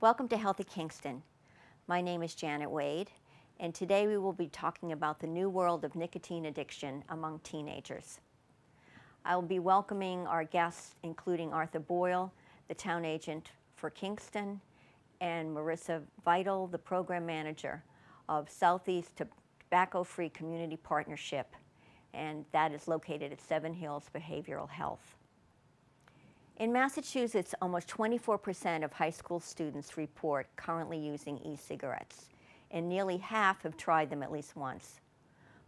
Welcome to Healthy Kingston. My name is Janet Wade, and today we will be talking about the new world of nicotine addiction among teenagers. I will be welcoming our guests, including Arthur Boyle, the town agent for Kingston, and Morissa Vital, the program manager of Southeast Tobacco-Free Community Partnership, and that is located at Seven Hills Behavioral Health. In Massachusetts, almost 24% of high school students report currently using e-cigarettes, and nearly half have tried them at least once.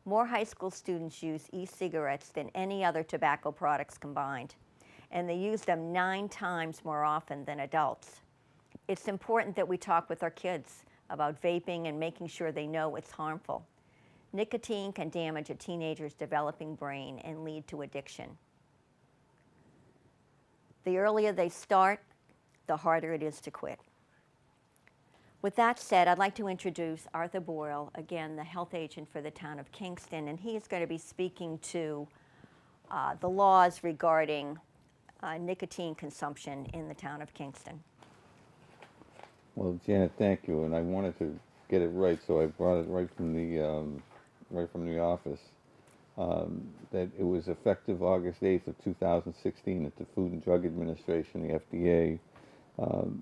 More high school students use e-cigarettes than any other tobacco products combined, and they use them 9 times more often than adults. It's important that we talk with our kids about vaping and making sure they know it's harmful. Nicotine can damage a teenager's developing brain and lead to addiction. The earlier they start, the harder it is to quit. With that said, I'd like to introduce Arthur Boyle, again, the health agent for the town of Kingston, and he is going to be speaking to the laws regarding nicotine consumption in the town of Kingston. Well, Janet, thank you, and I wanted to get it right, so I brought it right from the office. That it was effective August 8th of 2016 that the Food and Drug Administration, the FDA,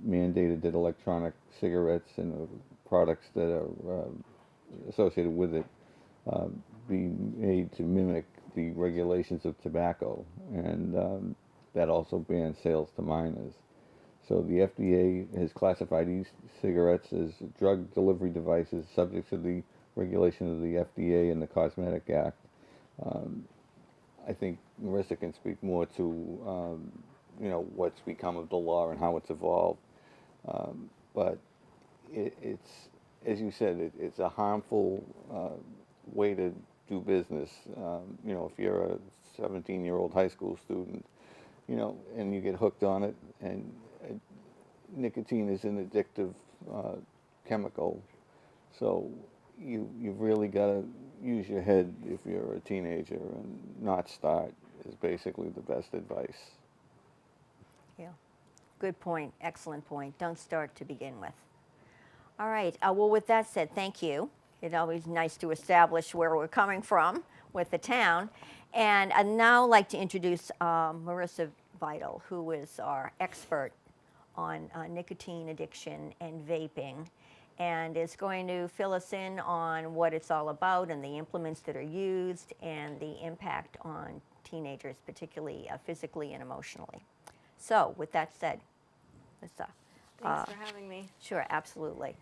mandated that electronic cigarettes and the products that are associated with it be made to mimic the regulations of tobacco, and that also bans sales to minors. So the FDA has classified e-cigarettes as drug delivery devices subject to the regulation of the FDA and the Cosmetic Act. I think Morissa can speak more to, what's become of the law and how it's evolved. But it's, as you said, it's a harmful way to do business. If you're a 17-year-old high school student, and you get hooked on it, and nicotine is an addictive chemical, so you've really got to use your head if you're a teenager, and not start is basically the best advice. Yeah, good point, excellent point. Don't start to begin with. All right, well, with that said, thank you. It's always nice to establish where we're coming from with the town. And I'd now like to introduce Morissa Vital, who is our expert on nicotine addiction and vaping, and is going to fill us in on what it's all about and the implements that are used and the impact on teenagers, particularly physically and emotionally. So with that said, Lisa. Thanks for having me. Sure, absolutely.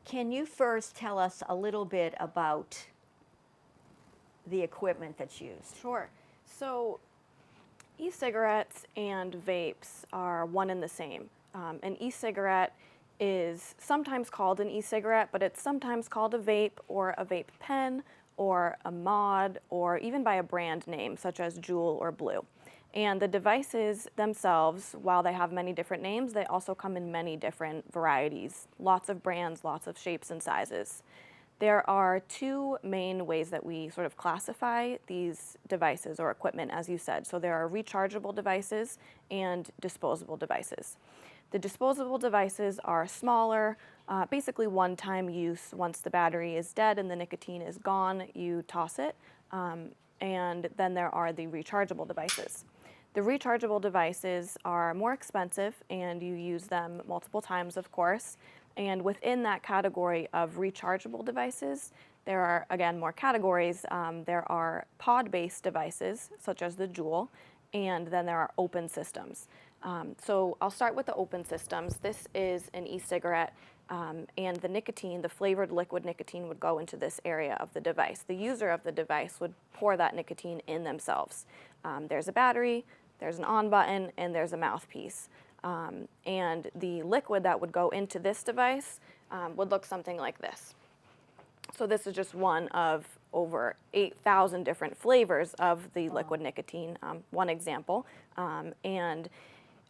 Can you first tell us a little bit about the equipment that's used? Sure. So e-cigarettes and vapes are one and the same. An e-cigarette is sometimes called an e-cigarette, but it's sometimes called a vape or a vape pen or a mod, or even by a brand name such as Juul or Blue. And the devices themselves, while they have many different names, they also come in many different varieties, lots of brands, lots of shapes and sizes. There are 2 main ways that we sort of classify these devices or equipment, as you said. So there are rechargeable devices and disposable devices. The disposable devices are smaller, basically one-time use. Once the battery is dead and the nicotine is gone, you toss it. And then there are the rechargeable devices. The rechargeable devices are more expensive, and you use them multiple times, of course. And within that category of rechargeable devices, there are, again, more categories. There are pod-based devices, such as the Juul, and then there are open systems. So I'll start with the open systems. This is an e-cigarette, and the nicotine, the flavored liquid nicotine, would go into this area of the device. The user of the device would pour that nicotine in themselves. There's a battery, there's an on button, and there's a mouthpiece. And the liquid that would go into this device would look something like this. So this is just one of over 8,000 different flavors of the liquid nicotine, one example. And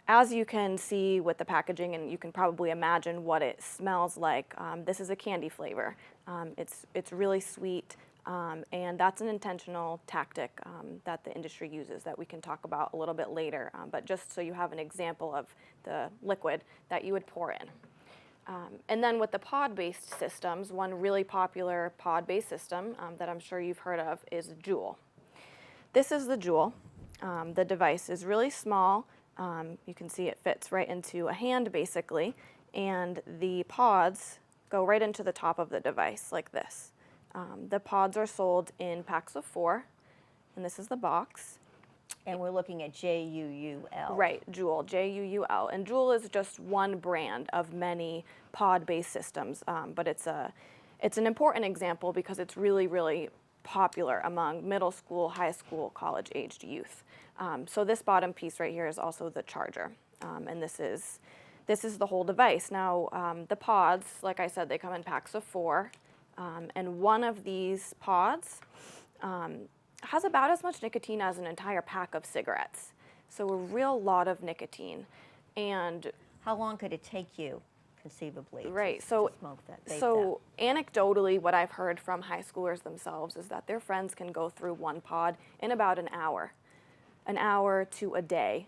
as you can see with the packaging, and you can probably imagine what it smells like, this is a candy flavor. It's really sweet, and that's an intentional tactic that the industry uses that we can talk about a little bit later, but just so you have an example of the liquid that you would pour in. And then with the pod-based systems, one really popular pod-based system that I'm sure you've heard of is Juul. This is the Juul. The device is really small. You can see it fits right into a hand basically, and the pods go right into the top of the device like this. The pods are sold in packs of 4, and this is the box. And we're looking at Juul. Right, Juul, Juul. And Juul is just one brand of many pod-based systems, but it's an important example because it's really, really popular among middle school, high school, college-aged youth. So this bottom piece right here is also the charger, and this is the whole device. Now, the pods, like I said, they come in packs of 4, and one of these pods has about as much nicotine as an entire pack of cigarettes. So a real lot of nicotine. And how long could it take you, conceivably, right, to so smoke that? Vape so anecdotally, what I've heard from high schoolers themselves is that their friends can go through one pod in about an hour. An hour to a day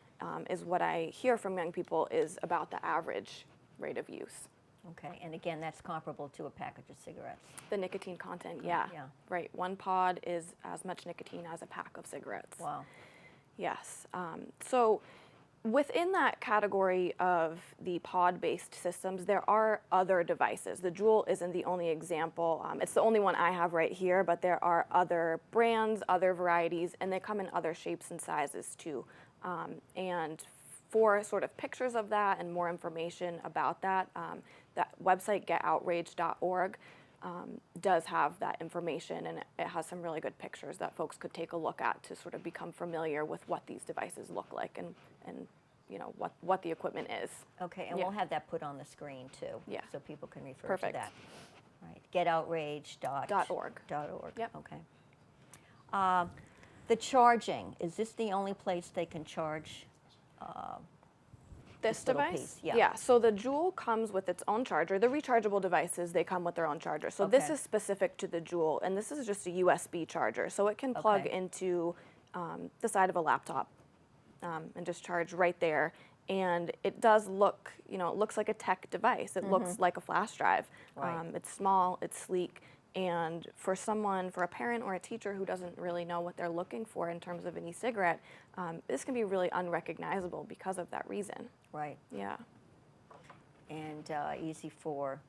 is what I hear from young people is about the average rate of use. Okay, and again, that's comparable to a package of cigarettes. The nicotine content, yeah. Yeah. Right, one pod is as much nicotine as a pack of cigarettes. Wow. Yes. So within that category of the pod-based systems, there are other devices. The Juul isn't the only example. It's the only one I have right here, but there are other brands, other varieties, and they come in other shapes and sizes too. And for sort of pictures of that and more information about that, that website getoutrage.org does have that information, and it has some really good pictures that folks could take a look at to sort of become familiar with what these devices look like and you know what the equipment is. Okay, and Yeah. we'll have that put on the screen too, Yeah. so people can refer Perfect. to that. Right, getoutrage.org. .org. Yep. Okay. The charging, is this the only place they can charge? This little device? piece, yeah. Yeah, so the Juul comes with its own charger. The rechargeable devices, they come with their own charger. So this Okay. is specific to the Juul, and this is just a USB charger. So it can plug Okay. into the side of a laptop and just charge right there. And it does look, you know, it looks like a tech device. It looks like a flash drive. Right. It's small, it's sleek. And for someone, for a parent or a teacher who doesn't really know what they're looking for in terms of an e-cigarette, this can be really unrecognizable because of that reason. Right, Yeah. and easy for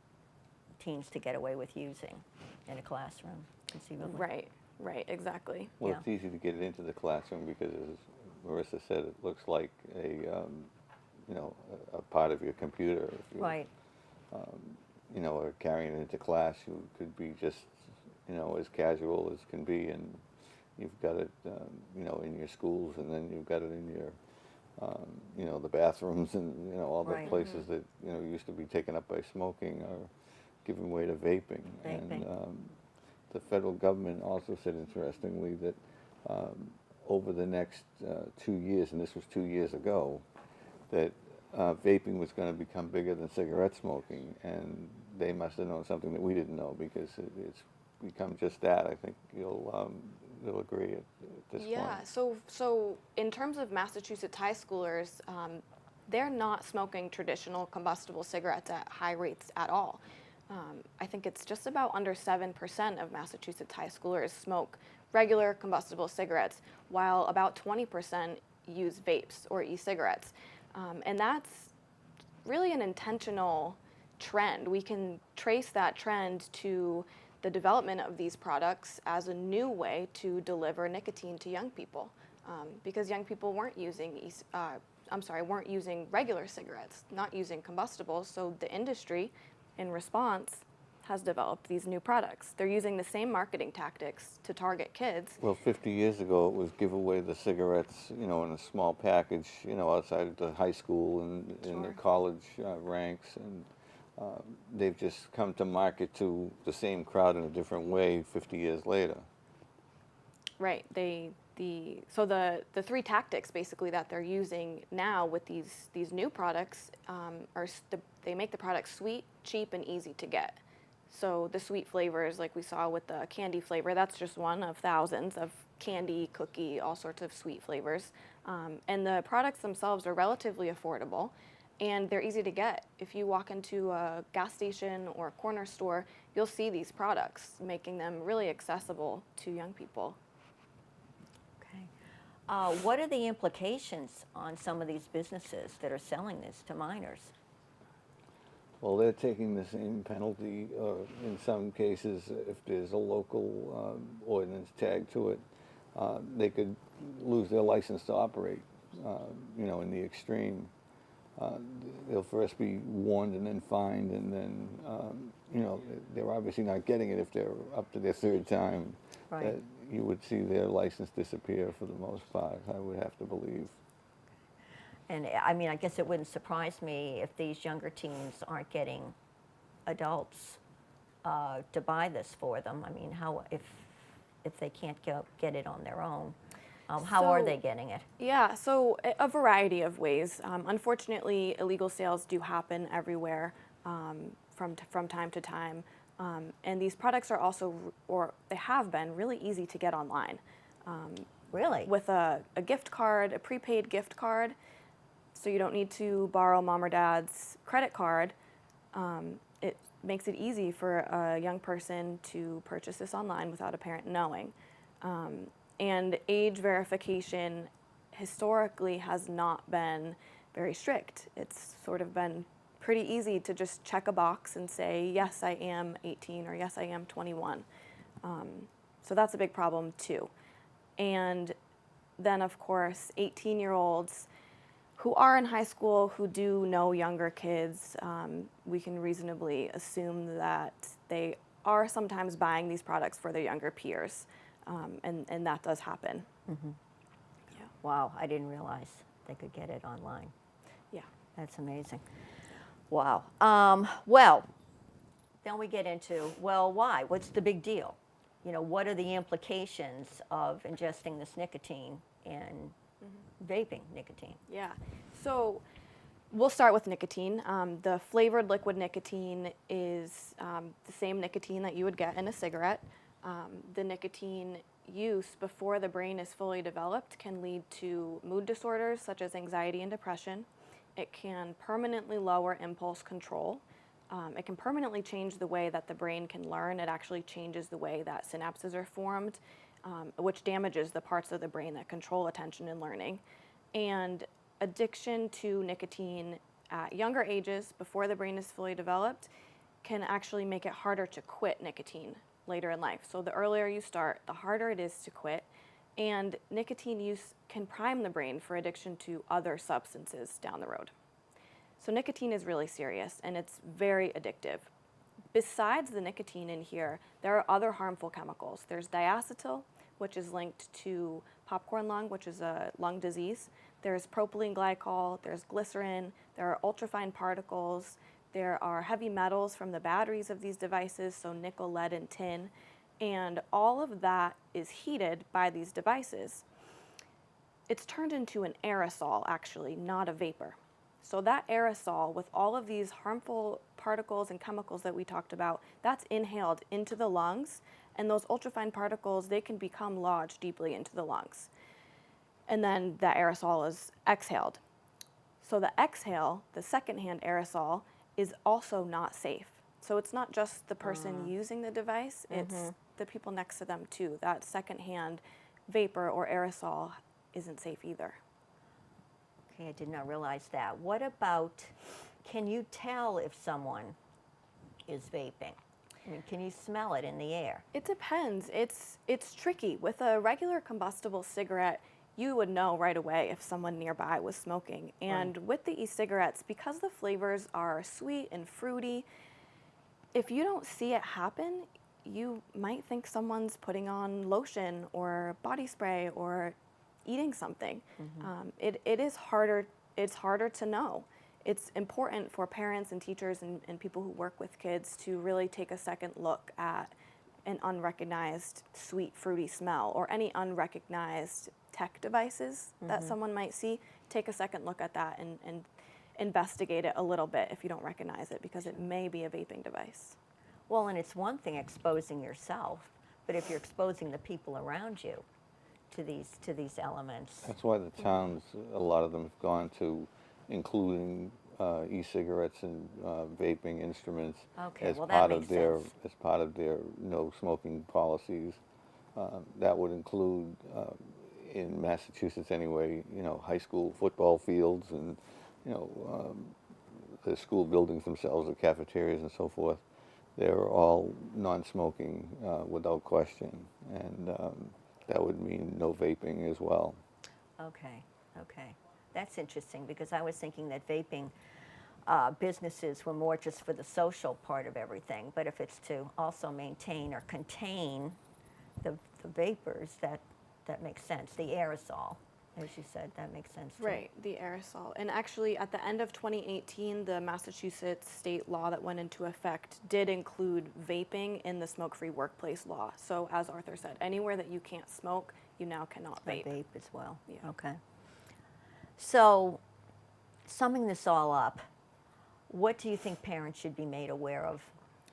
teens to get away with using in a classroom, conceivably. Right, exactly. Well, Yeah. it's easy to get it into the classroom because, as Morissa said, it looks like you know, a part of your computer. If you, Right, you know, are carrying it into class, you could be just, you know, as casual as can be, and you've got it, you know, in your schools, and then you've got it in your, you know, the bathrooms, and you know, all the Right. places that you know used to be taken up by smoking are giving way to vaping. Vaping. And the federal government also said, interestingly, that over the next 2 years, and this was 2 years ago, that vaping was going to become bigger than cigarette smoking, and they must have known something that we didn't know, because it's become just that. I think you'll agree at this Yeah, point. so in terms of Massachusetts high schoolers, they're not smoking traditional combustible cigarettes at high rates at all. I think it's just about under 7% of Massachusetts high schoolers smoke regular combustible cigarettes, while about 20% use vapes or e-cigarettes. And that's really an intentional trend. We can trace that trend to the development of these products as a new way to deliver nicotine to young people, because young people weren't using weren't using regular cigarettes, not using combustibles. So the industry, in response, has developed these new products. They're using the same marketing tactics to target kids. Well, 50 years ago, it was give away the cigarettes, you know, in a small package, you know, outside of the high school and in the Sure. college ranks, and they've just come to market to the same crowd in a different way 50 years later. Right. So the three tactics basically that they're using now with these new products they make the product sweet, cheap, and easy to get. So the sweet flavors, like we saw with the candy flavor, that's just one of thousands of candy, cookie, all sorts of sweet flavors. And the products themselves are relatively affordable, and they're easy to get. If you walk into a gas station or a corner store, you'll see these products, making them really accessible to young people. Okay. What are the implications on some of these businesses that are selling this to minors? Well, they're taking the same penalty in some cases if there's a local ordinance tag to it. They could lose their license to operate, in the extreme. They'll first be warned and then fined, and then, they're obviously not getting it if they're up to their third time. Right. That you would see their license disappear for the most part, I would have to believe. And I mean, I guess it wouldn't surprise me if these younger teens aren't getting adults to buy this for them. I mean, how if they can't get it on their own, how are they getting it? Yeah, so a variety of ways. Unfortunately, illegal sales do happen everywhere from time to time. And these products are also, or they have been, really easy to get online. Really? With a gift card, a prepaid gift card, so you don't need to borrow mom or dad's credit card. It makes it easy for a young person to purchase this online without a parent knowing. And age verification historically has not been very strict. It's sort of been pretty easy to just check a box and say, yes, I am 18 or yes, I am 21. So that's a big problem too. And then, of course, 18-year-olds who are in high school, who do know younger kids, we can reasonably assume that they are sometimes buying these products for their younger peers, and that does happen. Mm-hmm. Yeah. Wow, I didn't realize they could get it online. Yeah. That's amazing. Wow. Well, then we get into, well, why? What's the big deal? What are the implications of ingesting this nicotine and vaping nicotine? Yeah. So we'll start with nicotine. The flavored liquid nicotine is the same nicotine that you would get in a cigarette. The nicotine use before the brain is fully developed can lead to mood disorders such as anxiety and depression. It can permanently lower impulse control. It can permanently change the way that the brain can learn. It actually changes the way that synapses are formed, which damages the parts of the brain that control attention and learning. And addiction to nicotine at younger ages, before the brain is fully developed, can actually make it harder to quit nicotine later in life. So the earlier you start, the harder it is to quit. And nicotine use can prime the brain for addiction to other substances down the road. So nicotine is really serious, and it's very addictive. Besides the nicotine in here, there are other harmful chemicals. There's diacetyl, which is linked to popcorn lung, which is a lung disease. There's propylene glycol, there's glycerin, there are ultrafine particles, there are heavy metals from the batteries of these devices, so nickel, lead, and tin, and all of that is heated by these devices. It's turned into an aerosol, actually, not a vapor. So that aerosol, with all of these harmful particles and chemicals that we talked about, that's inhaled into the lungs, and those ultrafine particles, they can become lodged deeply into the lungs. And then that aerosol is exhaled. So the exhale, the secondhand aerosol, is also not safe. So it's not just the person using the device, it's the people next to them too. That secondhand vapor or aerosol isn't safe either. Okay, I did not realize that. What about, can you tell if someone is vaping? I mean, can you smell it in the air? It depends. It's tricky. With a regular combustible cigarette, you would know right away if someone nearby was smoking. And with the e-cigarettes, because the flavors are sweet and fruity, if you don't see it happen, you might think someone's putting on lotion or body spray or eating something. It is harder. It's harder to know. It's important for parents and teachers and people who work with kids to really take a second look at an unrecognized sweet, fruity smell or any unrecognized tech devices that someone might see. Take a second look at that and investigate it a little bit if you don't recognize it, because it may be a vaping device. Well, and it's one thing exposing yourself, but if you're exposing the people around you to these elements. That's why the towns, a lot of them have gone to including e-cigarettes and vaping instruments Okay, as well, that part makes of their sense. as part of their no smoking policies. That would include, in Massachusetts anyway, high school football fields and you know the school buildings themselves, the cafeterias and so forth. They're all non-smoking without question, and that would mean no vaping as well. Okay, okay. That's interesting because I was thinking that vaping businesses were more just for the social part of everything, but if it's to also maintain or contain the vapors, that makes sense. The aerosol, as you said, that makes sense too. Right, the aerosol. And actually, at the end of 2018, the Massachusetts state law that went into effect did include vaping in the smoke-free workplace law. So as Arthur said, anywhere that you can't smoke, you now cannot A vape. vape as well. Yeah. Okay. So, summing this all up, what do you think parents should be made aware of?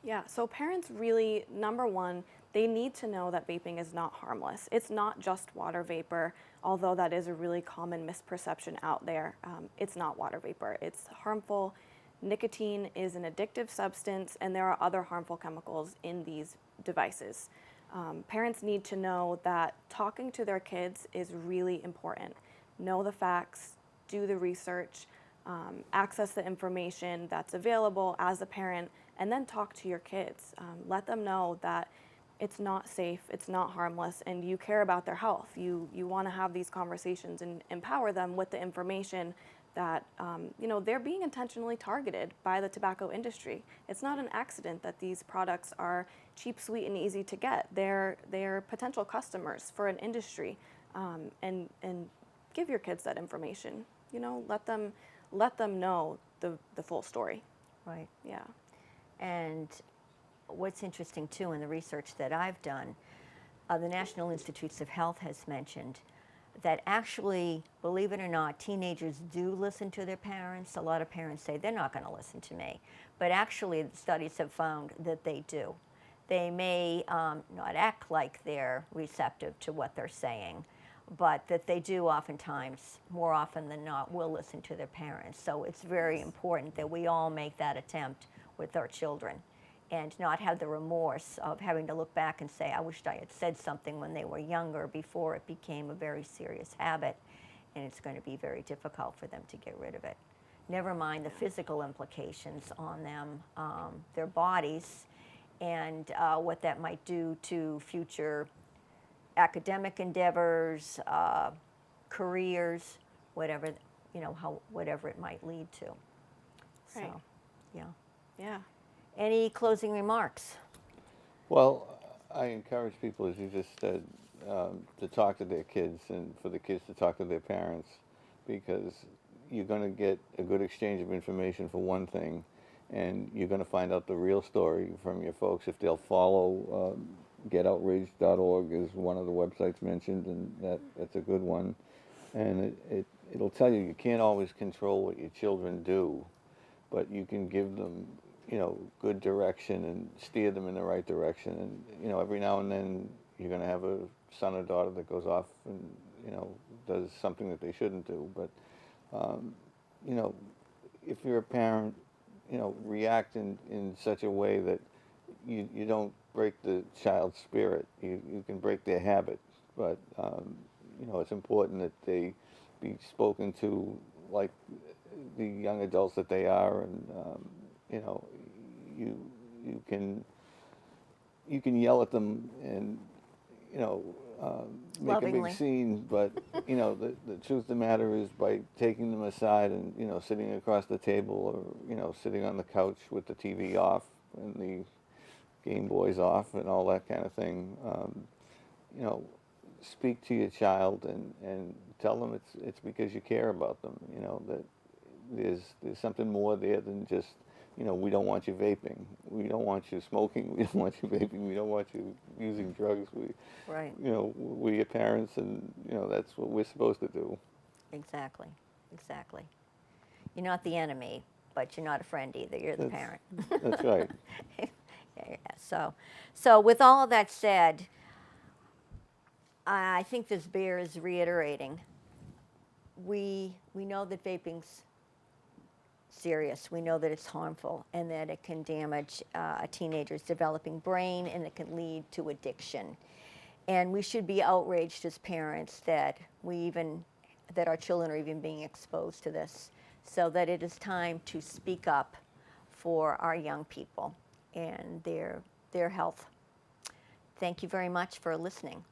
Yeah, so parents really, number one, they need to know that vaping is not harmless. It's not just water vapor, although that is a really common misperception out there. It's not water vapor, it's harmful. Nicotine is an addictive substance, and there are other harmful chemicals in these devices. Parents need to know that talking to their kids is really important. Know the facts, do the research, access the information that's available as a parent, and then talk to your kids. Let them know that it's not safe, it's not harmless, and you care about their health. You want to have these conversations and empower them with the information that they're being intentionally targeted by the tobacco industry. It's not an accident that these products are cheap, sweet, and easy to get. They're potential customers for an industry, and give your kids that information. Let them know the full story. Right. Yeah. And what's interesting too in the research that I've done, the National Institutes of Health has mentioned that actually, believe it or not, teenagers do listen to their parents. A lot of parents say they're not going to listen to me, but actually the studies have found that they do. They may not act like they're receptive to what they're saying, but that they do oftentimes, more often than not, will listen to their parents. So it's very important that we all make that attempt with our children and not have the remorse of having to look back and say, I wished I had said something when they were younger before it became a very serious habit, and it's going to be very difficult for them to get rid of it. Never mind the physical implications on them, their bodies, and what that might do to future academic endeavors, careers, whatever, whatever it might lead to. Right. So, yeah. Yeah. Any closing remarks? Well, I encourage people, as you just said, to talk to their kids and for the kids to talk to their parents, because you're going to get a good exchange of information for one thing, and you're going to find out the real story from your folks if they'll follow getoutraged.org is one of the websites mentioned, and that's a good one. And it'll tell you can't always control what your children do, but you can give them good direction and steer them in the right direction. And every now and then you're going to have a son or daughter that goes off and does something that they shouldn't do. But if you're a parent, react in such a way that you don't break the child's spirit. You can break their habits, but it's important that they be spoken to like the young adults that they are, and you can yell at them and make a Lovingly. big scene, but the truth of the matter is, by taking them aside and sitting across the table, or sitting on the couch with the TV off and the Game Boys off and all that kind of thing, speak to your child and tell them it's because you care about them, that there's something more there than just we don't want you vaping, we don't want you smoking, we don't want you vaping, we don't want you using drugs. Right. We're your parents, and that's what we're supposed to do. Exactly. Exactly. You're not the enemy, but you're not a friend either. You're the parent. That's right. Yeah. So with all of that said, I think this bears reiterating. We know that vaping's serious. We know that it's harmful and that it can damage a teenager's developing brain, and it can lead to addiction. And we should be outraged as parents that that our children are even being exposed to this, so that it is time to speak up for our young people and their health. Thank you very much for listening.